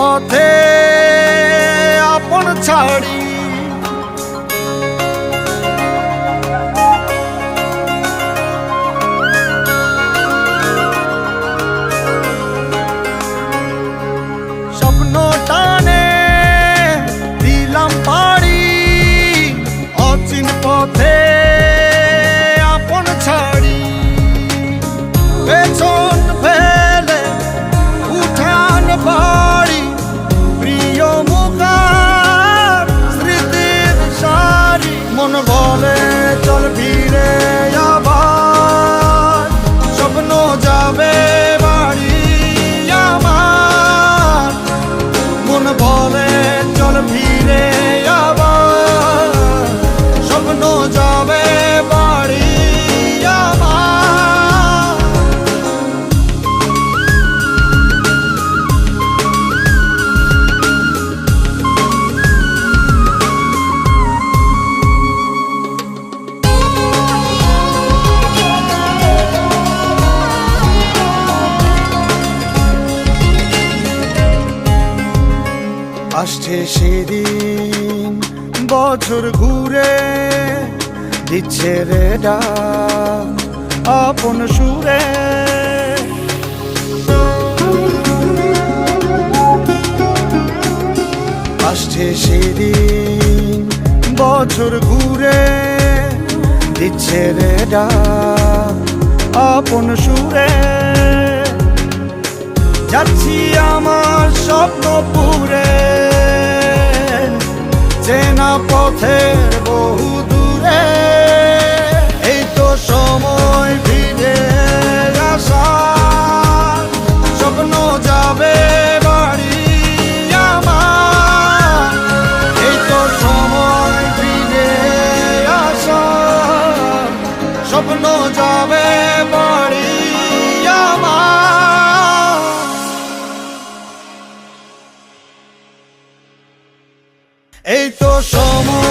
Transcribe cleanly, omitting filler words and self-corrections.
পথে আপন ছাড়ি স্বপ্ন টানে দিলাম পাড়ি অচিন পথে আপন ছাড়ি পেছন ফেলে উঠান বাড়ি প্রিয় মুখার স্মৃতির সারি মন বলে চল ফিরে আবার স্বপ্ন যাবে বাড়ি আমার মন বলে চল ফিরে আবার স্বপ্ন যাবে বাড়ি আমার আসছে সেদিন বছর ঘুরে দিচ্ছে রে ডাক আপন সুরে আসছে সেদিন বছর ঘুরে দিচ্ছে রে ডাক আপন সুরে যাচ্ছি আমার স্বপ্নপুরে চেনা পথের বহু দূরে এই তো সময় ফিরে আসার স্বপ্ন যাবে বাড়ি আমার এই তো সময় ফিরে আসার স্বপ্ন যাবে বাড়ি আমার এই তো সময়